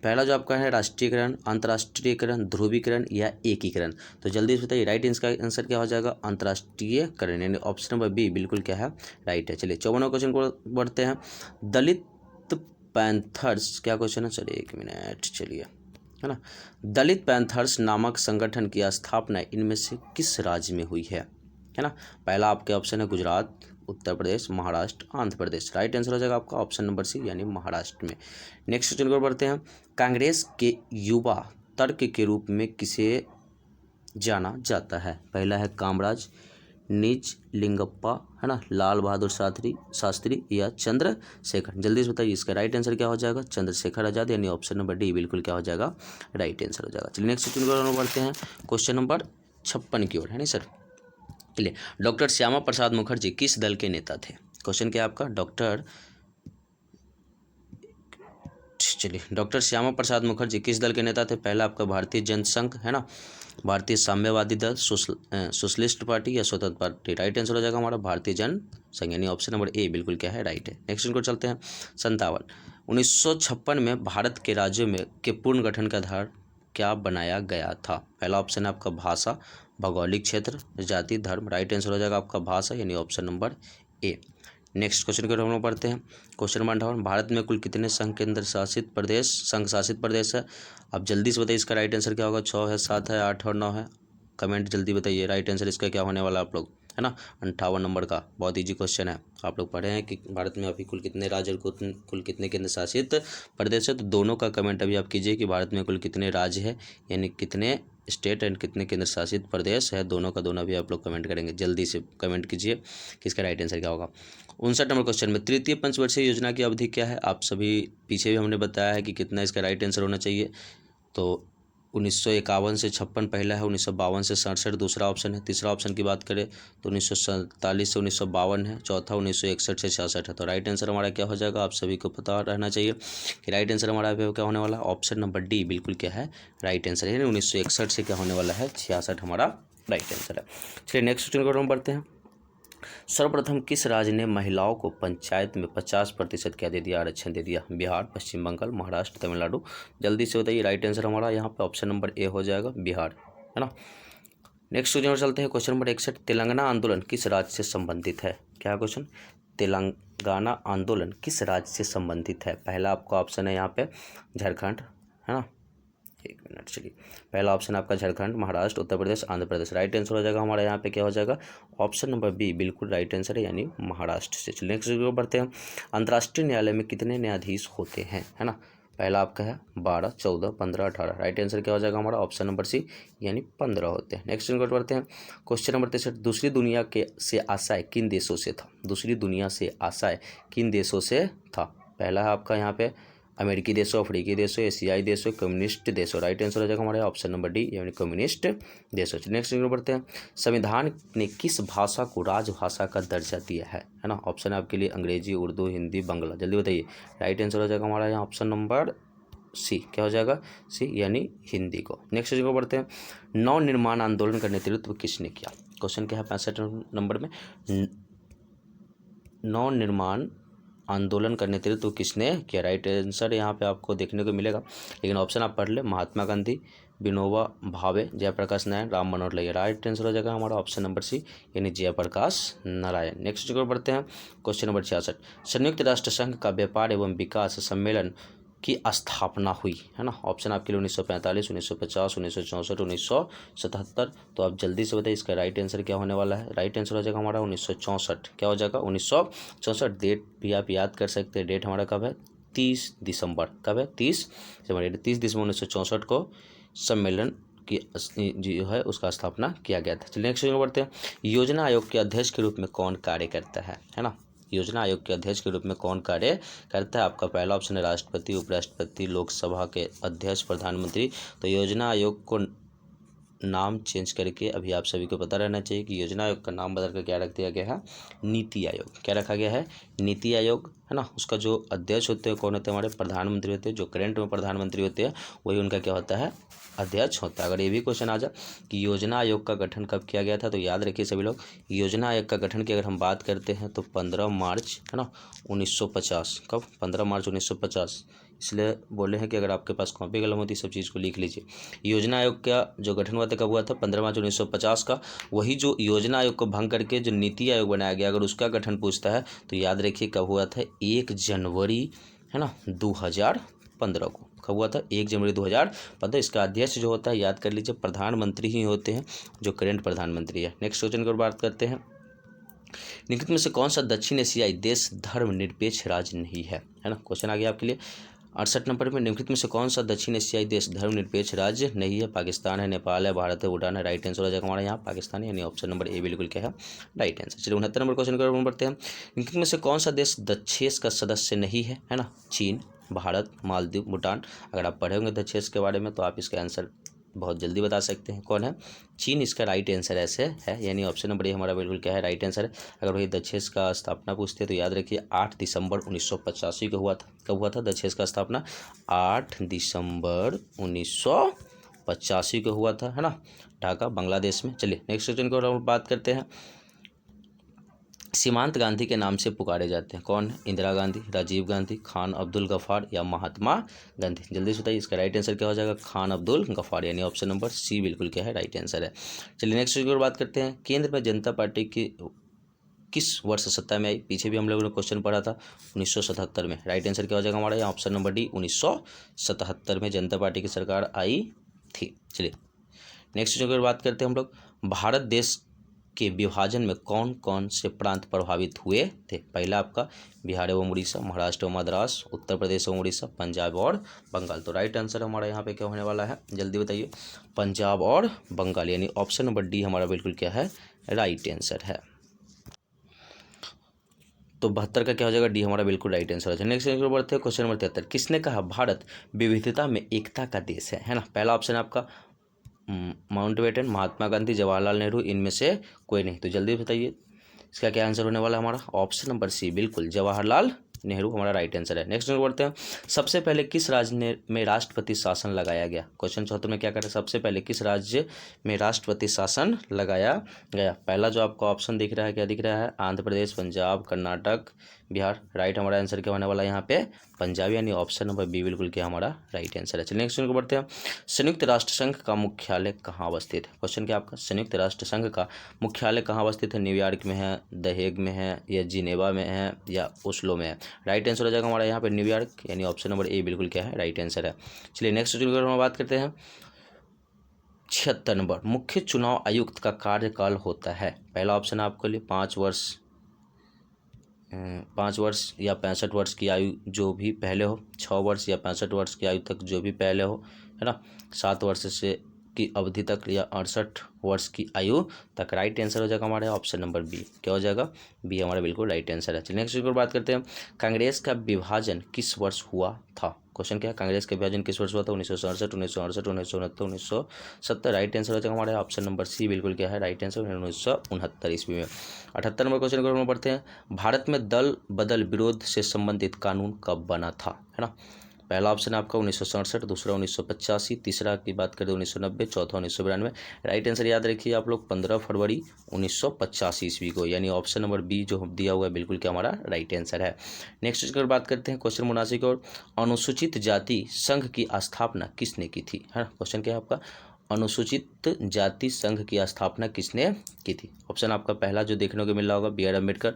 पहला जो आपका है राष्ट्रीयकरण, अंतर्राष्ट्रीयकरण, ध्रुवीकरण या एकीकरण। तो जल्दी से बताइए राइट इसका आंसर क्या हो जाएगा? अंतर्राष्ट्रीयकरण, यानी ऑप्शन नंबर बी बिल्कुल क्या है? राइट है। चलिए 54 क्वेश्चन को बढ़ते हैं। दलित पैंथर्स, क्या क्वेश्चन है? चलिए 1 मिनट, चलिए, है ना। दलित पैंथर्स नामक संगठन की स्थापना इनमें से किस राज्य में हुई है ना? पहला आपके ऑप्शन है गुजरात, उत्तर प्रदेश, महाराष्ट्र, आंध्र प्रदेश। राइट आंसर हो जाएगा आपका ऑप्शन नंबर सी, यानी महाराष्ट्र में। नेक्स्ट क्वेश्चन को बढ़ते हैं। कांग्रेस के युवा तर्क के रूप में किसे जाना जाता है? पहला है कामराज, निज लिंगप्पा, है ना, लाल बहादुर शास्त्री या चंद्रशेखर। जल्दी से बताइए इसका राइट आंसर क्या हो जाएगा? चंद्रशेखर आजाद, यानी ऑप्शन नंबर डी बिल्कुल क्या हो जाएगा? राइट आंसर हो जाएगा। चलिए नेक्स्ट क्वेश्चन को बढ़ते हैं क्वेश्चन नंबर 56 की ओर, है नहीं सर। चलिए, डॉक्टर श्यामा प्रसाद मुखर्जी किस दल के नेता थे? क्वेश्चन क्या आपका? डॉक्टर श्यामा प्रसाद मुखर्जी किस दल के नेता थे? पहला आपका भारतीय जनसंघ, है ना, भारतीय साम्यवादी दल, सोशलिस्ट पार्टी या स्वतंत्र पार्टी। राइट आंसर हो जाएगा हमारा भारतीय जनसंघ, यानी ऑप्शन नंबर ए बिल्कुल क्या है? राइट है। नेक्स्ट इनको चलते हैं। 57 1956 में भारत के राज्यों में के पूर्ण गठन का आधार क्या बनाया गया था? पहला ऑप्शन है आपका भाषा, भौगोलिक क्षेत्र, जाति, धर्म। राइट आंसर हो जाएगा आपका भाषा, यानी option number A. Next question को हम लोग पढ़ते हैं। क्वेश्चन नंबर 58 भारत में कुल कितने संघ शासित प्रदेश है? आप जल्दी से बताइए इसका राइट आंसर क्या होगा? 6 है, 7 है, 8 और 9 है। कमेंट जल्दी बताइए राइट आंसर इसका क्या होने वाला आप लोग, है ना। 58 नंबर का बहुत इजी क्वेश्चन है। आप लोग पढ़े हैं कि भारत में अभी कुल कितने राज्य और कुल कितने केंद्र शासित प्रदेश है? तो दोनों का कमेंट अभी आप कीजिए कि भारत में कुल कितने राज्य है, यानी कितने स्टेट एंड कितने केंद्र शासित प्रदेश है। दोनों का दोनों भी आप लोग कमेंट करेंगे। जल्दी से कमेंट कीजिए कि इसका राइट आंसर क्या होगा। 59 नंबर क्वेश्चन में तृतीय पंचवर्षीय योजना की अवधि क्या है? आप सभी पीछे भी हमने बताया है कि कितना इसका राइट आंसर होना चाहिए। तो 1951 से 56 पहला है, 1952 से 67 दूसरा ऑप्शन है। तीसरा ऑप्शन की बात करें तो 1947 से 1952 है। चौथा 1961 से 66 है। तो राइट आंसर हमारा क्या हो जाएगा? आप सभी को पता रहना चाहिए कि राइट आंसर हमारा क्या होने वाला है? ऑप्शन नंबर डी बिल्कुल क्या है? राइट आंसर है। 1961 से क्या होने वाला है? 66 हमारा राइट आंसर है। चलिए नेक्स्ट क्वेश्चन को हम बढ़ते हैं। सर्वप्रथम किस राज्य ने महिलाओं को पंचायत में 50% क्या दे दिया? आरक्षण दे दिया? बिहार, पश्चिम बंगाल, महाराष्ट्र, तमिलनाडु। जल्दी से बताइए राइट आंसर हमारा यहाँ पे ऑप्शन नंबर ए हो जाएगा, बिहार, है ना। नेक्स्ट क्वेश्चन चलते हैं। क्वेश्चन नंबर 61 तेलंगाना आंदोलन किस राज्य से संबंधित है? क्या क्वेश्चन? तेलंगाना आंदोलन किस राज्य से संबंधित है? पहला आपका ऑप्शन है यहाँ पे झारखंड, है ना। 1 मिनट, चलिए। पहला ऑप्शन आपका झारखंड, महाराष्ट्र, उत्तर प्रदेश, आंध्र प्रदेश। राइट आंसर हो जाएगा हमारा यहाँ पे क्या हो जाएगा? ऑप्शन नंबर बी बिल्कुल राइट आंसर है, यानी महाराष्ट्र से। चलिए नेक्स्ट बढ़ते हैं। अंतर्राष्ट्रीय न्यायालय में कितने न्यायाधीश होते हैं, है ना। पहला आपका है 12, 14, 15, 18। राइट आंसर क्या हो जाएगा हमारा? ऑप्शन नंबर सी, यानी 15 होते हैं। नेक्स्ट बढ़ते हैं। क्वेश्चन नंबर 63 दूसरी दुनिया के से आशय किन देशों से था? दूसरी दुनिया से आशय किन देशों से था? पहला है आपका यहाँ पे अमेरिकी देशों, अफ्रीकी देशों, एशियाई देशों, कम्युनिस्ट देशों। राइट आंसर हो जाएगा हमारे ऑप्शन नंबर डी, यानी कम्युनिस्ट देशों। नेक्स्ट बढ़ते हैं। संविधान ने किस भाषा को राजभाषा का दर्जा दिया है ना। ऑप्शन है आपके लिए अंग्रेजी, उर्दू, हिंदी, बंगला। जल्दी बताइए राइट आंसर हो जाएगा हमारा यहाँ ऑप्शन नंबर सी, क्या हो जाएगा? सी, यानी हिंदी को। नेक्स्ट को बढ़ते हैं। नव निर्माण आंदोलन का नेतृत्व किसने किया? क्वेश्चन क्या है 65 नंबर में? नव निर्माण आंदोलन का नेतृत्व किसने किया? राइट आंसर यहाँ पे आपको देखने को मिलेगा, लेकिन ऑप्शन आप पढ़ ले। महात्मा गांधी, विनोबा भावे, जयप्रकाश नारायण, राम मनोहर लोहिया। राइट आंसर हो जाएगा हमारा ऑप्शन नंबर सी, यानी जयप्रकाश नारायण। नेक्स्ट को बढ़ते हैं। क्वेश्चन नंबर 66 संयुक्त राष्ट्र संघ का व्यापार एवं विकास सम्मेलन की स्थापना हुई, है ना। ऑप्शन आपके लिए 1945, 1950, 1964, 1977। तो आप जल्दी से बताइए इसका राइट आंसर क्या होने वाला है? राइट आंसर हो जाएगा हमारा 1964। क्या हो जाएगा? 1964। डेट भी आप याद कर सकते हैं। डेट हमारा कब है? 30 दिसंबर। कब है? 30 दिसंबर। 30 दिसंबर 1964 को सम्मेलन की जो है उसका स्थापना किया गया था। चलिए नेक्स्ट क्वेश्चन बढ़ते हैं। योजना आयोग के अध्यक्ष के रूप में कौन कार्य करता है ना? योजना आयोग के अध्यक्ष के रूप में कौन कार्य करता है? आपका पहला ऑप्शन है राष्ट्रपति, उपराष्ट्रपति, लोकसभा के अध्यक्ष, प्रधानमंत्री। तो योजना आयोग को नाम चेंज करके अभी आप सभी को पता रहना चाहिए कि योजना आयोग का नाम बदल कर क्या रख दिया गया है? नीति आयोग। क्या रखा गया है? नीति आयोग, है ना। उसका जो अध्यक्ष होते हैं कौन होते हैं? हमारे प्रधानमंत्री होते हैं। जो करंट में प्रधानमंत्री होते हैं वही उनका क्या होता है? अध्यक्ष होता है। अगर ये भी क्वेश्चन आ जाए कि योजना आयोग का गठन कब किया गया था, तो याद रखिए सभी लोग, योजना आयोग का गठन की अगर हम बात करते हैं तो 15 मार्च, है ना, 1950। कब? 15 मार्च 1950। इसलिए बोले हैं कि अगर आपके पास कॉपी कलम होती सब चीज़ को लिख लीजिए। योजना आयोग का जो गठन हुआ था कब हुआ था? 15 मार्च 1950 का। वही जो योजना आयोग को भंग करके जो नीति आयोग बनाया गया, अगर उसका गठन पूछता है तो याद रखिए कब हुआ था? 1 जनवरी, है ना, 2015 को। कब हुआ था? 1 जनवरी 2015। इसका अध्यक्ष जो होता है याद कर लीजिए प्रधानमंत्री ही होते हैं, जो करंट प्रधानमंत्री है। नेक्स्ट क्वेश्चन की बात करते हैं। निम्नलिखित में से कौन सा दक्षिण एशियाई देश धर्मनिरपेक्ष राज्य नहीं है ना? क्वेश्चन आ गया आपके लिए 68 नंबर में। निम्नलिखित में से कौन सा दक्षिण एशियाई देश धर्मनिरपेक्ष राज्य नहीं है? पाकिस्तान है, नेपाल है, भारत है, भूटान है। राइट आंसर हो जाएगा हमारा यहाँ पाकिस्तान है, यानी ऑप्शन नंबर ए बिल्कुल क्या है? Right answer. चलिए 69 नंबर क्वेश्चन को बढ़ते हैं। निम्नलिखित में से कौन सा देश दक्षेस का सदस्य नहीं है? है ना? चीन, भारत, मालदीव, भूटान। अगर आप पढ़े होंगे दक्षेस के बारे में तो आप इसका आंसर बहुत जल्दी बता सकते हैं। कौन है? चीन इसका राइट आंसर ऐसे है, यानी ऑप्शन नंबर ए हमारा बिल्कुल क्या है? राइट आंसर है। अगर वही दक्षेस का स्थापना पूछते हैं तो याद रखिए 8 दिसंबर 1985 को हुआ था। कब हुआ था दक्षेस का स्थापना? 8 दिसंबर 1985 को हुआ था, है ना, ढाका बांग्लादेश में। चलिए नेक्स्ट क्वेश्चन को हम बात करते हैं। सीमांत गांधी के नाम से पुकारे जाते हैं कौन? इंदिरा गांधी, राजीव गांधी, खान अब्दुल गफ्फार या महात्मा गांधी। जल्दी से बताइए इसका राइट आंसर क्या हो जाएगा? खान अब्दुल गफ्फार, यानी ऑप्शन नंबर सी बिल्कुल क्या है? राइट आंसर है। चलिए नेक्स्ट की ओर बात करते हैं। केंद्र में जनता पार्टी की किस वर्ष सत्ता में आई? पीछे भी हम लोगों ने क्वेश्चन पढ़ा था 1977 में। राइट आंसर क्या हो जाएगा हमारा? यहाँ ऑप्शन नंबर डी 1977 में जनता पार्टी की सरकार आई थी। चलिए नेक्स्ट की ओर बात करते हैं हम लोग। भारत देश के विभाजन में कौन कौन से प्रांत प्रभावित हुए थे? पहला आपका बिहार एवं उड़ीसा, महाराष्ट्र एवं मद्रास, उत्तर प्रदेश एवं उड़ीसा, पंजाब और बंगाल। तो राइट आंसर हमारा यहाँ पे क्या होने वाला है? जल्दी बताइए। पंजाब और बंगाल, यानी ऑप्शन नंबर डी हमारा बिल्कुल क्या है? राइट आंसर है। तो 72 का क्या हो जाएगा? डी हमारा बिल्कुल राइट आंसर है। नेक्स्ट बढ़ते हैं क्वेश्चन नंबर 73। किसने कहा भारत विविधता में एकता का देश है ना? पहला ऑप्शन है आपका माउंटबेटन, महात्मा गांधी, जवाहरलाल नेहरू, इनमें से कोई नहीं। तो जल्दी बताइए इसका क्या आंसर होने वाला है हमारा? ऑप्शन नंबर सी बिल्कुल जवाहरलाल नेहरू हमारा राइट आंसर है। नेक्स्ट बढ़ते हैं। सबसे पहले किस राज्य में राष्ट्रपति शासन लगाया गया? क्वेश्चन 74 में क्या करें? सबसे पहले किस राज्य में राष्ट्रपति शासन लगाया गया? पहला जो आपको ऑप्शन दिख रहा है क्या दिख रहा है? आंध्र प्रदेश, पंजाब, कर्नाटक, बिहार। राइट हमारा आंसर क्या होने वाला है यहाँ पे? पंजाब, यानी ऑप्शन नंबर बी बिल्कुल क्या हमारा राइट आंसर है। चलिए नेक्स्ट क्वेश्चन को बढ़ते हैं। संयुक्त राष्ट्र संघ का मुख्यालय कहाँ अवस्थित है? क्वेश्चन क्या आपका? संयुक्त राष्ट्र संघ का मुख्यालय कहाँ अवस्थित है? न्यूयॉर्क में है, द हेग में है, या जिनेवा में है, या ओस्लो में है? राइट आंसर हो जाएगा हमारा यहाँ पे न्यूयॉर्क, यानी ऑप्शन नंबर ए बिल्कुल क्या है? राइट आंसर है। चलिए नेक्स्ट क्वेश्चन की हम बात करते हैं। 76 नंबर मुख्य चुनाव आयुक्त का कार्यकाल होता है। पहला ऑप्शन आपके लिए 5 वर्ष या 65 वर्ष की आयु जो भी पहले हो, 6 वर्ष या 65 वर्ष की आयु तक जो भी पहले हो, है ना, 7 वर्ष से की अवधि तक या 68 वर्ष की आयु तक। राइट आंसर हो जाएगा हमारे ऑप्शन नंबर बी। क्या हो जाएगा? बी हमारा बिल्कुल राइट आंसर है। चलिए नेक्स्ट पर बात करते हैं। कांग्रेस का विभाजन किस वर्ष हुआ था? क्वेश्चन क्या है? कांग्रेस का विभाजन किस वर्ष हुआ था? 1967, 1968, 1969, 1970। राइट आंसर हो जाएगा हमारे ऑप्शन नंबर सी बिल्कुल क्या है? राइट आंसर 1969 ईस्वी में। 78 नंबर क्वेश्चन को हम पढ़ते हैं। भारत में दल बदल विरोध से संबंधित कानून कब बना था? है ना, पहला ऑप्शन आपका 1967, दूसरा 1985, तीसरा की बात करें 1990, चौथा 1992। राइट आंसर याद रखिए आप लोग 15 फरवरी 1985 ईस्वी को, यानी ऑप्शन नंबर बी जो दिया हुआ है बिल्कुल क्या हमारा राइट आंसर है। नेक्स्ट क्वेश्चन बात करते हैं क्वेश्चन 79 की ओर। अनुसूचित जाति संघ की स्थापना किसने की थी? है ना, क्वेश्चन क्या है आपका? अनुसूचित जाति संघ की स्थापना किसने की थी? ऑप्शन आपका पहला जो देखने को मिल रहा होगा बी.आर. अम्बेडकर,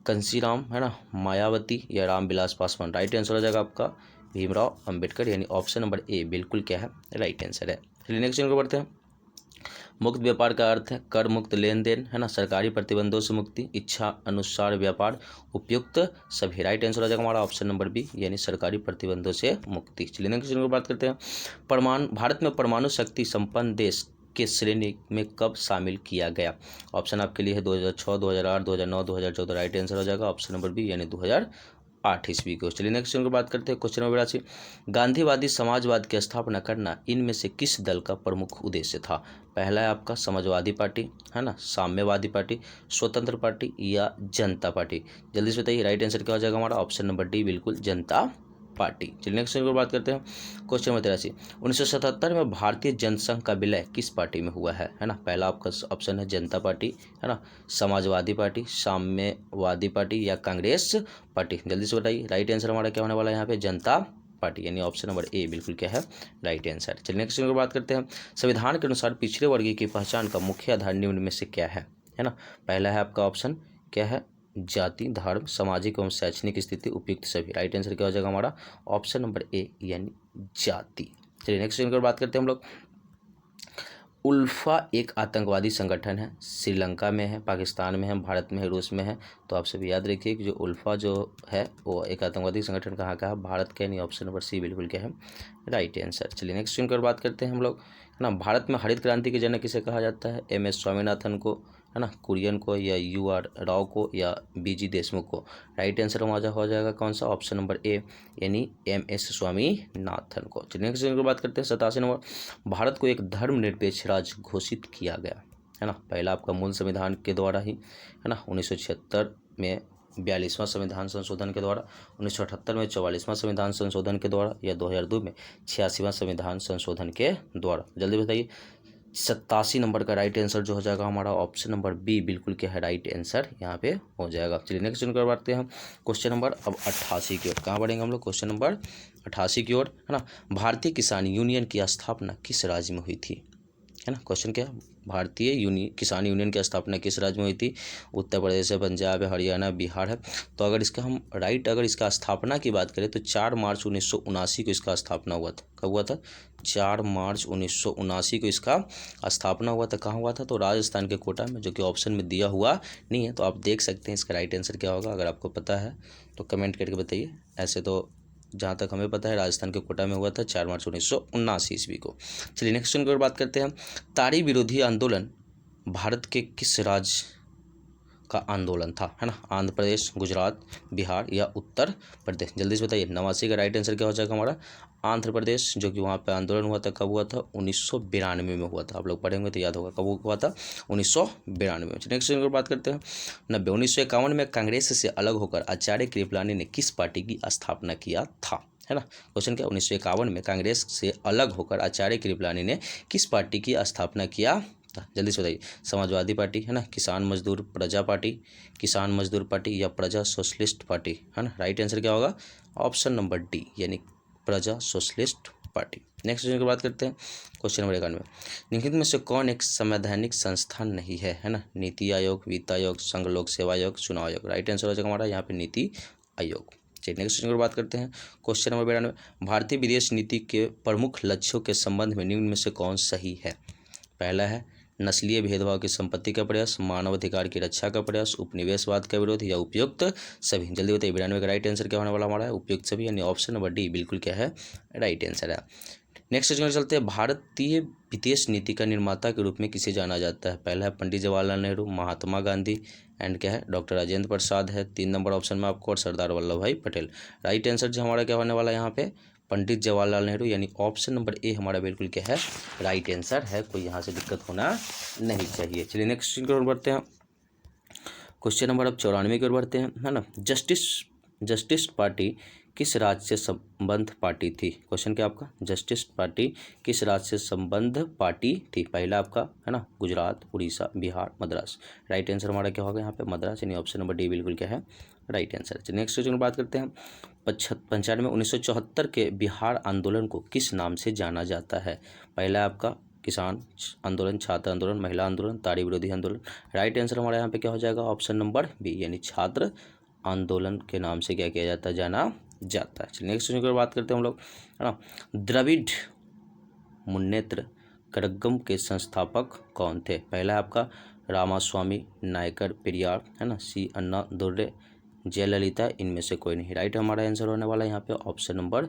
कंसीराम, है ना, मायावती या रामविलास पासवान। राइट आंसर हो जाएगा आपका भीमराव अंबेडकर, यानी ऑप्शन नंबर ए बिल्कुल क्या है? राइट आंसर है। चलिए नेक्स्ट क्वेश्चन को बढ़ते हैं। मुक्त व्यापार का अर्थ है कर मुक्त लेन देन, है ना, सरकारी प्रतिबंधों से मुक्ति, इच्छा अनुसार व्यापार, उपयुक्त सभी। राइट आंसर हो जाएगा हमारा ऑप्शन नंबर बी, यानी सरकारी प्रतिबंधों से मुक्ति। चलिए नेक्स्ट क्वेश्चन की बात करते हैं। भारत में परमाणु शक्ति संपन्न देश के श्रेणी में कब शामिल किया गया? ऑप्शन आपके लिए है 2006, 2008, 2009, 2014। राइट आंसर हो जाएगा ऑप्शन नंबर बी, यानी 2008 ईस्वी को। चलिए नेक्स्ट क्वेश्चन की बात करते हैं। क्वेश्चन नंबर 82, गांधीवादी समाजवाद की स्थापना करना इनमें से किस दल का प्रमुख उद्देश्य था? पहला है आपका समाजवादी पार्टी, है ना, साम्यवादी पार्टी, स्वतंत्र पार्टी या जनता पार्टी। जल्दी से बताइए राइट आंसर क्या हो जाएगा हमारा ऑप्शन नंबर डी, बिल्कुल जनता पार्टी। चलिए नेक्स्ट क्वेश्चन की बात करते हैं। क्वेश्चन नंबर 83, 1977 में भारतीय जनसंघ का विलय किस पार्टी में हुआ है ना? पहला आपका ऑप्शन है जनता पार्टी, है ना, समाजवादी पार्टी, साम्यवादी पार्टी या कांग्रेस पार्टी। जल्दी से बताइए राइट आंसर हमारा क्या होने वाला है यहाँ पे? जनता पार्टी, यानी ऑप्शन नंबर ए बिल्कुल क्या है? Right answer. चलिए नेक्स्ट क्वेश्चन की बात करते हैं। संविधान के अनुसार पिछड़े वर्गीय की पहचान का मुख्य आधार निम्न में से क्या है ना? पहला है आपका ऑप्शन क्या है? जाति, धर्म, सामाजिक एवं शैक्षणिक स्थिति, उपयुक्त सभी। राइट आंसर क्या हो जाएगा हमारा? ऑप्शन नंबर ए, यानी जाति। चलिए नेक्स्ट क्वेश्चन की बात करते हैं हम लोग। उल्फा एक आतंकवादी संगठन है, श्रीलंका में है, पाकिस्तान में है, भारत में है, रूस में है। तो आप सभी याद रखिए कि जो उल्फा जो है वो एक आतंकवादी संगठन कहाँ का है? भारत का, यानी ऑप्शन नंबर सी बिल्कुल क्या है? Right answer. चलिए नेक्स्ट क्वेश्चन की बात करते हैं हम लोग, है ना। भारत में हरित क्रांति के जनक किसे कहा जाता है? MS स्वामीनाथन को, है ना, कुरियन को, या UR राव को, या BG देशमुख को। राइट आंसर हमारा हो जाएगा कौन सा? ऑप्शन नंबर ए, यानी MS स्वामीनाथन को। चलिए नेक्स्ट क्वेश्चन की बात करते हैं। 87 नंबर, भारत को एक धर्मनिरपेक्ष राज्य घोषित किया गया, है ना। पहला आपका मूल संविधान के द्वारा ही, है ना, 1976 में 42वां संविधान संशोधन के द्वारा, 1978 में 44वां संविधान संशोधन के द्वारा, या 2002 में 86वां संविधान संशोधन के द्वारा। जल्दी बताइए 87 नंबर का राइट आंसर जो हो जाएगा हमारा ऑप्शन नंबर बी बिल्कुल क्या है? राइट आंसर यहाँ पे हो जाएगा। चलिए नेक्स्ट क्वेश्चन करवाते हैं हम। क्वेश्चन नंबर अब 88 की ओर। कहाँ बढ़ेंगे हम लोग? क्वेश्चन नंबर 88 की ओर, है ना। भारतीय किसान यूनियन की स्थापना किस राज्य में हुई थी? है ना, क्वेश्चन क्या है? भारतीय किसान यूनियन की स्थापना किस राज्य में हुई थी? उत्तर प्रदेश है, पंजाब है, हरियाणा, बिहार है। तो अगर इसका हम अगर इसका स्थापना की बात करें तो 4 मार्च 1979 को इसका स्थापना हुआ था। कब हुआ था? 4 मार्च 1979 को इसका स्थापना हुआ था। कहाँ हुआ था? तो राजस्थान के कोटा में, जो कि ऑप्शन में दिया हुआ नहीं है। तो आप देख सकते हैं इसका राइट आंसर क्या होगा। अगर आपको पता है तो कमेंट करके बताइए। ऐसे तो जहाँ तक हमें पता है राजस्थान के कोटा में हुआ था 4 मार्च 1979 ईस्वी को। चलिए नेक्स्ट क्वेश्चन की ओर बात करते हैं। ताड़ी विरोधी आंदोलन भारत के किस राज्य का आंदोलन था? है ना, आंध्र प्रदेश, गुजरात, बिहार या उत्तर प्रदेश। जल्दी से बताइए 89 का राइट आंसर क्या हो जाएगा हमारा? आंध्र प्रदेश, जो कि वहाँ पे आंदोलन हुआ था। कब हुआ था? 1992 में हुआ था। आप लोग पढ़ेंगे तो याद होगा कब हुआ था? 1992 में। नेक्स्ट क्वेश्चन की बात करते हैं। 1951 में कांग्रेस से अलग होकर आचार्य कृपलानी ने किस पार्टी की स्थापना किया था? है ना, क्वेश्चन क्या? 1951 में कांग्रेस से अलग होकर आचार्य कृपलानी ने किस पार्टी की स्थापना किया था? जल्दी से बताइए। समाजवादी पार्टी, है ना, किसान मजदूर प्रजा पार्टी, किसान मजदूर पार्टी या प्रजा सोशलिस्ट पार्टी, है ना। राइट आंसर क्या होगा? ऑप्शन नंबर डी, यानी प्रजा सोशलिस्ट पार्टी। नेक्स्ट क्वेश्चन की बात करते हैं। क्वेश्चन नंबर 91, निम्नलिखित में से कौन एक संवैधानिक संस्थान नहीं है ना? नीति आयोग, वित्त आयोग, संघ लोक सेवा आयोग, चुनाव आयोग। राइट आंसर हो जाएगा हमारा यहाँ पे नीति आयोग। चलिए नेक्स्ट क्वेश्चन की बात करते हैं। क्वेश्चन नंबर 92, भारतीय विदेश नीति के प्रमुख लक्ष्यों के संबंध में निम्न में से कौन सही है? पहला है नस्लीय भेदभाव की संपत्ति का प्रयास, मानवाधिकार की रक्षा का प्रयास, उपनिवेशवाद का विरोध या उपयुक्त सभी। जल्दी बताइए 92 का राइट आंसर क्या होने वाला हमारा है? उपयुक्त सभी, यानी ऑप्शन नंबर डी बिल्कुल क्या है? राइट आंसर है। नेक्स्ट क्वेश्चन चलते हैं। भारतीय विदेश नीति का निर्माता के रूप में किसे जाना जाता है? पहला है पंडित जवाहरलाल नेहरू, महात्मा गांधी, एंड क्या है? डॉक्टर राजेंद्र प्रसाद है 3 नंबर ऑप्शन में आपको, और सरदार वल्लभ भाई पटेल। राइट आंसर जो हमारा क्या होने वाला है यहाँ पे? पंडित जवाहरलाल नेहरू, यानी ऑप्शन नंबर ए हमारा बिल्कुल क्या है? राइट आंसर है। कोई यहाँ से दिक्कत होना नहीं चाहिए। चलिए नेक्स्ट की ओर बढ़ते हैं। क्वेश्चन नंबर अब 94 की ओर बढ़ते हैं, है ना। जस्टिस पार्टी किस राज्य से संबंध पार्टी थी? क्वेश्चन क्या आपका? जस्टिस पार्टी किस राज्य से संबंध पार्टी थी? पहला आपका, है ना, गुजरात, उड़ीसा, बिहार, मद्रास। राइट आंसर हमारा क्या होगा यहाँ पे? मद्रास, यानी ऑप्शन नंबर डी बिल्कुल क्या है? Right answer. नेक्स्ट क्वेश्चन की बात करते हैं। 1974 के बिहार आंदोलन को किस नाम से जाना जाता है? पहला आपका किसान आंदोलन, छात्र आंदोलन, महिला आंदोलन, ताड़ी विरोधी आंदोलन। राइट आंसर हमारे यहाँ पे क्या हो जाएगा? ऑप्शन नंबर बी, यानी छात्र आंदोलन के नाम से क्या किया जाता है? जाना जाता है। चलिए नेक्स्ट क्वेश्चन की बात करते हैं हम लोग, है ना। द्रविड़ मुन्नेत्र कड़गम के संस्थापक कौन थे? पहला है आपका रामास्वामी नायकर पेरियार, है ना, सी अन्ना दुर्रे, जयललिता, इनमें से कोई नहीं। राइट हमारा आंसर होने वाला है यहाँ पे ऑप्शन नंबर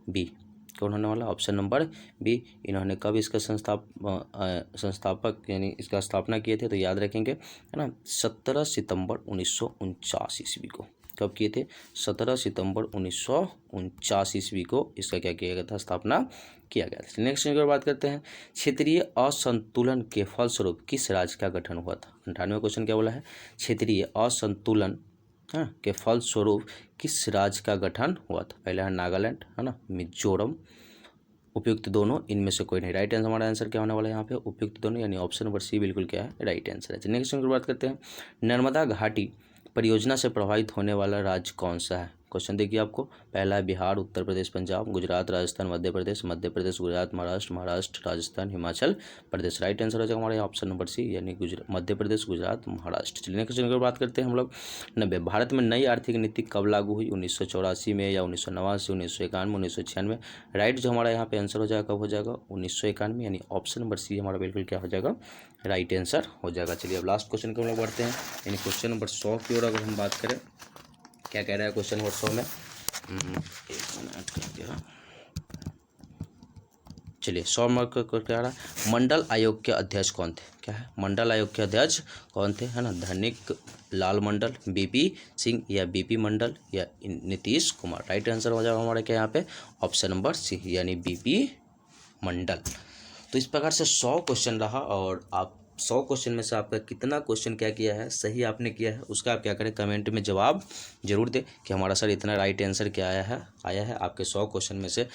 बी। कौन होने वाला? Option number B. इन्होंने कब इसका संस्थापक यानी इसका स्थापना किए थे? तो याद रखेंगे, है ना, 17 सितंबर 1949 ईस्वी को। कब किए थे? 17 सितंबर 1949 ईस्वी को इसका क्या किया गया था? स्थापना किया गया था। नेक्स्ट की बात करते हैं, क्षेत्रीय असंतुलन के फलस्वरूप किस राज्य का गठन हुआ था? 98वां क्वेश्चन क्या बोला है? क्षेत्रीय असंतुलन के फलस्वरूप किस राज्य का गठन हुआ था? पहला है नागालैंड, है ना, मिजोरम, उपयुक्त दोनों, इनमें से कोई नहीं। राइट आंसर हमारा आंसर क्या होने वाला है यहाँ पे? उपयुक्त दोनों, यानी ऑप्शन नंबर सी बिल्कुल क्या है? राइट आंसर है। नेक्स्ट की बात करते हैं, नर्मदा घाटी परियोजना से प्रभावित होने वाला राज्य कौन सा है? क्वेश्चन देखिए आपको, पहला है बिहार, उत्तर प्रदेश, पंजाब, गुजरात, राजस्थान, मध्य प्रदेश, गुजरात, महाराष्ट्र, राजस्थान, हिमाचल प्रदेश। राइट आंसर हो जाएगा हमारा ऑप्शन नंबर सी, यानी मध्य प्रदेश, गुजरात, महाराष्ट्र। चलिए नेक्स्ट क्वेश्चन की बात करते हैं हम लोग। 90, भारत में नई आर्थिक नीति कब लागू हुई? 1984 में, या 1989, 1991, 1996? राइट जो हमारा यहाँ पे आंसर हो जाएगा, कब हो जाएगा? 1991, यानी ऑप्शन नंबर सी हमारा बिल्कुल क्या हो जाएगा? राइट आंसर हो जाएगा। चलिए अब लास्ट क्वेश्चन को हम लोग बढ़ते हैं, यानी क्वेश्चन नंबर 100 की ओर अगर हम बात करें, क्या कह रहा है क्वेश्चन नंबर 100 में? एक मिनट कर दिया। चलिए 100 मार्क को क्या रहा है? मंडल आयोग के अध्यक्ष कौन थे? क्या है? मंडल आयोग के अध्यक्ष कौन थे? है ना, धनिक लाल मंडल, बीपी सिंह, या बीपी मंडल, या नीतीश कुमार? राइट आंसर हो जाएगा हमारा क्या यहाँ पे? ऑप्शन नंबर सी, यानी बीपी मंडल। तो इस प्रकार से 100 क्वेश्चन रहा, और आप 100 क्वेश्चन में से आपका कितना क्वेश्चन क्या किया है, सही आपने किया है, उसका आप क्या करें, कमेंट में जवाब जरूर दें कि हमारा सर इतना राइट आंसर क्या आया है। आपके 100 क्वेश्चन में से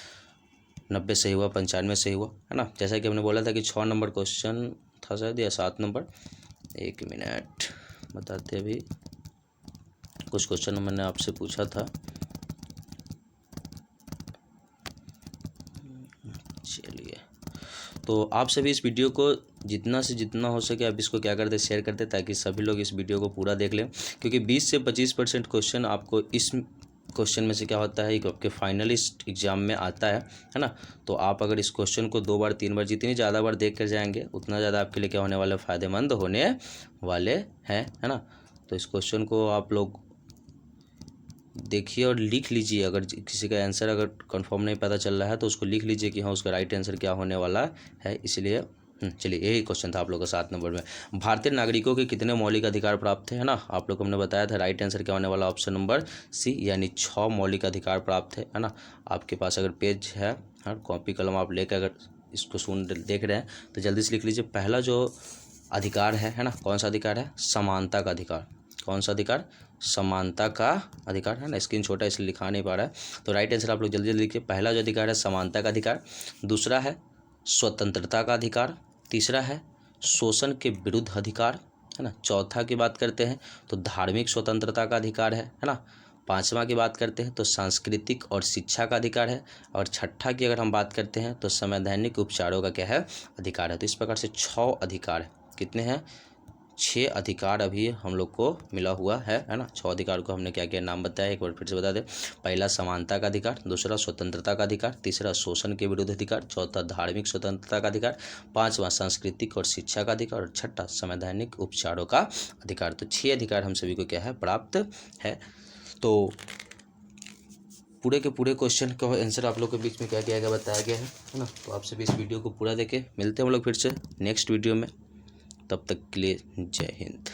90 सही हुआ, 95 सही हुआ, है ना। जैसा कि हमने बोला था कि 6 नंबर क्वेश्चन था शायद, या 7 नंबर, एक मिनट बताते, अभी कुछ क्वेश्चन मैंने आपसे पूछा था। चलिए, तो आप सभी इस वीडियो को जितना से जितना हो सके आप इसको क्या करते, शेयर करते, ताकि सभी लोग इस वीडियो को पूरा देख लें, क्योंकि 20 से 25% क्वेश्चन आपको इस क्वेश्चन में से क्या होता है कि आपके फाइनलिस्ट एग्जाम में आता है ना। तो आप अगर इस क्वेश्चन को 2 बार 3 बार, जितनी ज़्यादा बार देख कर जाएंगे उतना ज़्यादा आपके लिए क्या होने वाला, फ़ायदेमंद होने वाले हैं, है ना। तो इस क्वेश्चन को आप लोग देखिए और लिख लीजिए। अगर किसी का आंसर अगर कंफर्म नहीं पता चल रहा है तो उसको लिख लीजिए कि हाँ उसका राइट आंसर क्या होने वाला है। इसलिए चलिए यही क्वेश्चन था आप लोगों का 7 नंबर में। भारतीय नागरिकों के कितने मौलिक अधिकार प्राप्त थे, है ना। आप लोग को हमने बताया था राइट आंसर क्या होने वाला, ऑप्शन नंबर सी, यानी 6 मौलिक अधिकार प्राप्त है ना। आपके पास अगर पेज है, हाँ, कॉपी कलम आप लेकर अगर इसको देख रहे हैं तो जल्दी से लिख लीजिए। पहला जो अधिकार है ना, कौन सा अधिकार है? समानता का अधिकार। कौन सा अधिकार? समानता का अधिकार, है ना। स्क्रीन छोटा है इसलिए लिखा नहीं पा रहा है, तो राइट आंसर आप लोग जल्दी जल्दी लिखिए। पहला जो अधिकार है समानता का अधिकार, दूसरा है स्वतंत्रता का अधिकार, तीसरा है शोषण के विरुद्ध अधिकार, है ना। चौथा की बात करते हैं तो धार्मिक स्वतंत्रता का अधिकार है ना। पांचवा की बात करते हैं तो सांस्कृतिक और शिक्षा का अधिकार है, और छठा की अगर हम बात करते हैं तो संवैधानिक उपचारों का क्या है, अधिकार है। तो इस प्रकार से 6 अधिकार है। कितने हैं? 6 अधिकार अभी हम लोग को मिला हुआ है ना। 6 अधिकार को हमने क्या क्या नाम बताया, एक बार फिर से बता दें। पहला समानता का अधिकार, दूसरा स्वतंत्रता का अधिकार, तीसरा शोषण के विरुद्ध अधिकार, चौथा धार्मिक स्वतंत्रता का अधिकार, पांचवा सांस्कृतिक और शिक्षा का अधिकार, और छठा संवैधानिक उपचारों का अधिकार। तो 6 अधिकार हम सभी को क्या है, प्राप्त है। तो पूरे के पूरे क्वेश्चन का आंसर आप लोग के बीच में क्या किया गया, बताया गया है ना। तो आप सभी इस वीडियो को पूरा देखें। मिलते हैं हम लोग फिर से नेक्स्ट वीडियो में, तब तक के लिए जय हिंद।